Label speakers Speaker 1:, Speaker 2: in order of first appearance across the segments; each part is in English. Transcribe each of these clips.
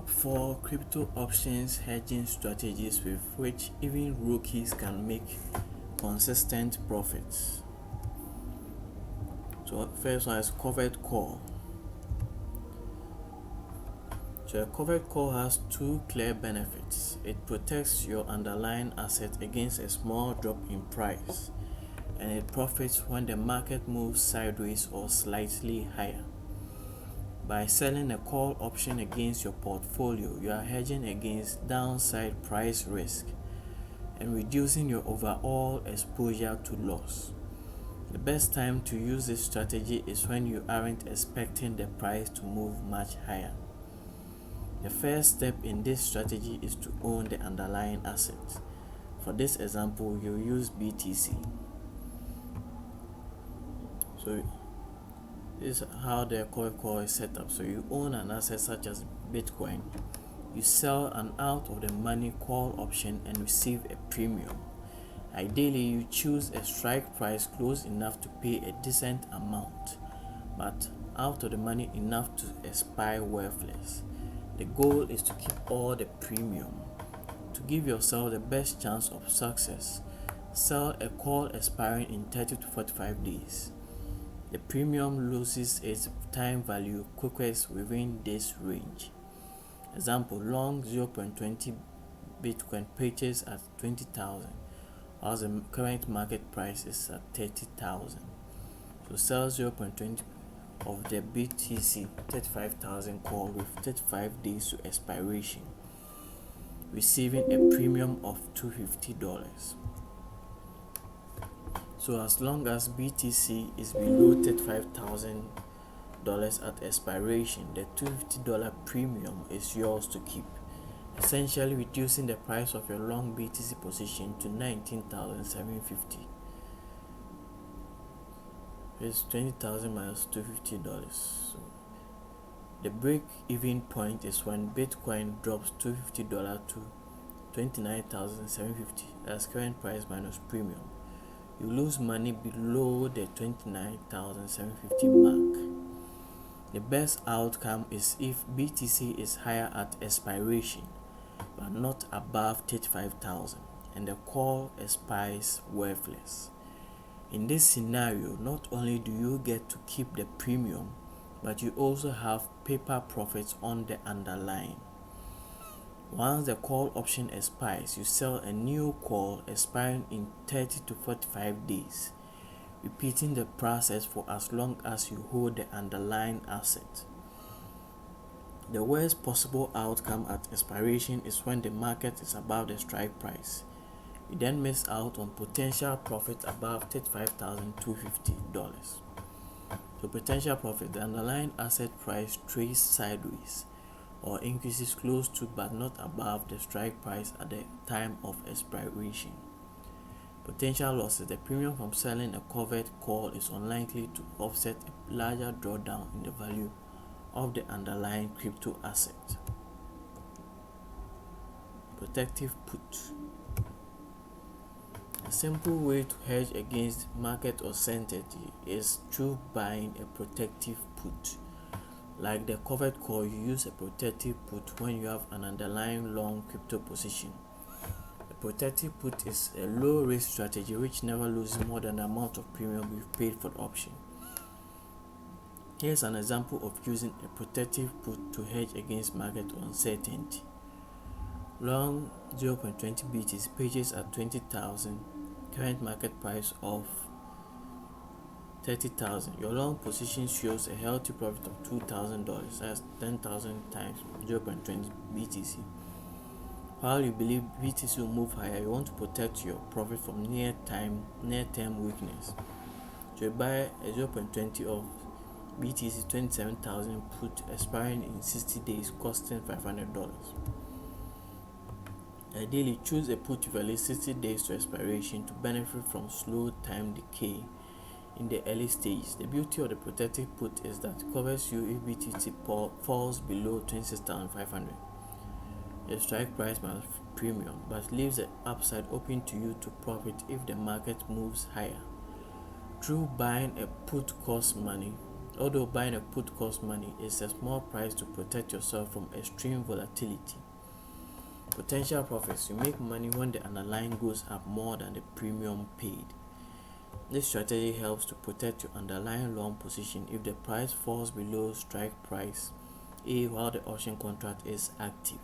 Speaker 1: Top 4 crypto options hedging strategies with which even rookies can make consistent profits. So first one is covered call. So a covered call has two clear benefits. It protects your underlying asset against a small drop in price, and it profits when the market moves sideways or slightly higher. By selling a call option against your portfolio, you are hedging against downside price risk and reducing your overall exposure to loss. The best time to use this strategy is when you aren't expecting the price to move much higher. The first step in this strategy is to own the underlying asset. For this example, you use BTC. So this is how the covered call is set up. So you own an asset such as Bitcoin. You sell an out of the money call option and receive a premium. Ideally, you choose a strike price close enough to pay a decent amount, but out of the money enough to expire worthless. The goal is to keep all the premium. To give yourself the best chance of success, sell a call expiring in 30 to 45 days. The premium loses its time value quickest within this range. Example, long 0.20 Bitcoin purchase at 20,000, while the current market price is at 30,000. So sell 0.20 of the BTC 35,000 call with 35 days to expiration, receiving a premium of $250. So as long as BTC is below $35,000 at expiration, the $250 premium is yours to keep, essentially reducing the price of your long BTC position to $19,750. It's 20,000 minus $250. So the break-even point is when Bitcoin drops $250 to $29,750 as current price minus premium. You lose money below the $29,750 mark. The best outcome is if BTC is higher at expiration, but not above 35,000, and the call expires worthless. In this scenario, not only do you get to keep the premium, but you also have paper profits on the underlying. Once the call option expires, you sell a new call expiring in 30 to 45 days, repeating the process for as long as you hold the underlying asset. The worst possible outcome at expiration is when the market is above the strike price. You then miss out on potential profit above $35,250. So potential profit, the underlying asset price trades sideways or increases close to but not above the strike price at the time of expiration. Potential losses, the premium from selling a covered call is unlikely to offset a larger drawdown in the value of the underlying crypto asset. Protective put. A simple way to hedge against market uncertainty is through buying a protective put. Like the covered call, you use a protective put when you have an underlying long crypto position. A protective put is a low-risk strategy which never loses more than the amount of premium you've paid for the option. Here's an example of using a protective put to hedge against market uncertainty. Long 0.20 BTC purchase at 20,000, current market price of 30,000. Your long position shows a healthy profit of $2,000. That's 10,000 times 0.20 BTC. While you believe BTC will move higher, you want to protect your profit from near-term weakness. So you buy a 0.20 of BTC 27,000 put expiring in 60 days, costing $500. Ideally, choose a put with at least 60 days to expiration to benefit from slow time decay in the early stages. The beauty of the protective put is that it covers you if BTC falls below 26,500, the strike price minus premium, but leaves the upside open to you to profit if the market moves higher. Through buying a put costs money, Although buying a put costs money, it's a small price to protect yourself from extreme volatility. Potential profits. You make money when the underlying goes up more than the premium paid. This strategy helps to protect your underlying long position if the price falls below strike price A while the option contract is active.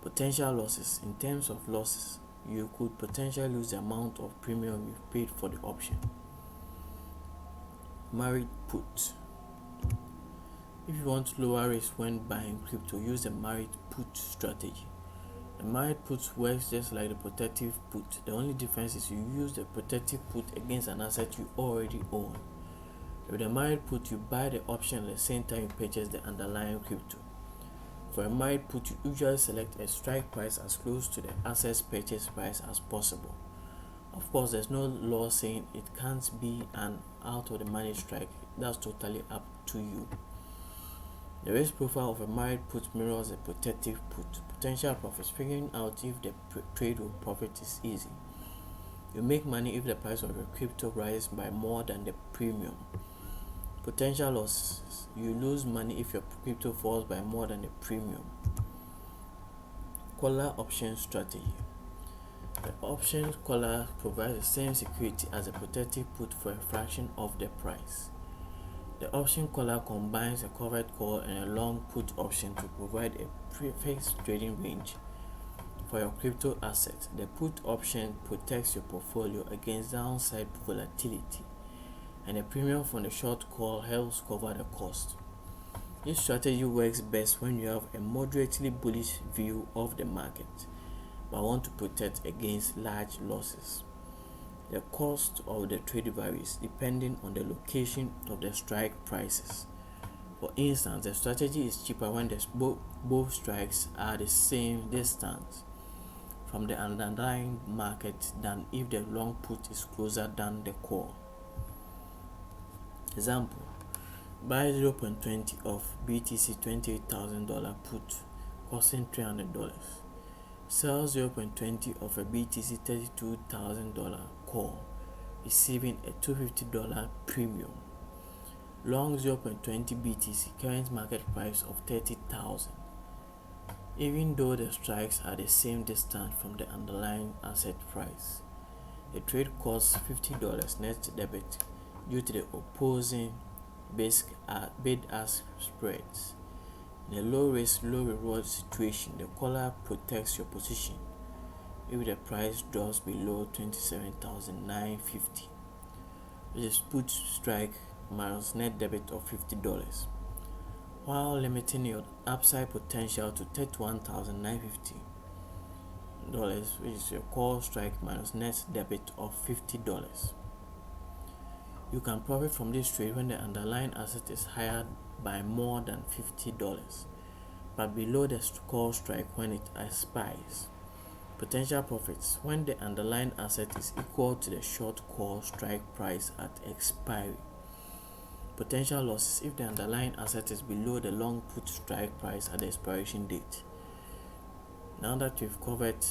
Speaker 1: Potential losses. In terms of losses, you could potentially lose the amount of premium you paid for the option. Married put. If you want lower risk when buying crypto, use the married put strategy. The married put works just like the protective put. The only difference is you use the protective put against an asset you already own. With the married put, you buy the option at the same time you purchase the underlying crypto. For a married put, you usually select a strike price as close to the asset's purchase price as possible. Of course, there's no law saying it can't be an out of the money strike. That's totally up to you. The risk profile of a married put mirrors a protective put. Potential profits. Figuring out if the trade will profit is easy. You make money if the price of your crypto rises by more than the premium. Potential losses. You lose money if your crypto falls by more than the premium. Collar option strategy. The option collar provides the same security as a protective put for a fraction of the price. The option collar combines a covered call and a long put option to provide a fixed trading range for your crypto asset. The put option protects your portfolio against downside volatility, and a premium from the short call helps cover the cost. This strategy works best when you have a moderately bullish view of the market but want to protect against large losses. The cost of the trade varies depending on the location of the strike prices. For instance, the strategy is cheaper when both strikes are the same distance from the underlying market than if the long put is closer than the call. Example: buy 0.20 of BTC $28,000 put costing $300. Sell 0.20 of a BTC $32,000 call, receiving a $250 premium. Long 0.20 BTC current market price of $30,000. Even though the strikes are the same distance from the underlying asset price, the trade costs $50 net debit due to the opposing bid-ask spreads. In a low-risk, low-reward situation, the collar protects your position if the price drops below $27,950, which is put strike minus net debit of $50, while limiting your upside potential to $31,950, which is your call strike minus net debit of $50. You can profit from this trade when the underlying asset is higher by more than $50, but below the call strike when it expires. Potential profits: when the underlying asset is equal to the short call strike price at expiry. Potential losses: if the underlying asset is below the long put strike price at the expiration date. Now that we've covered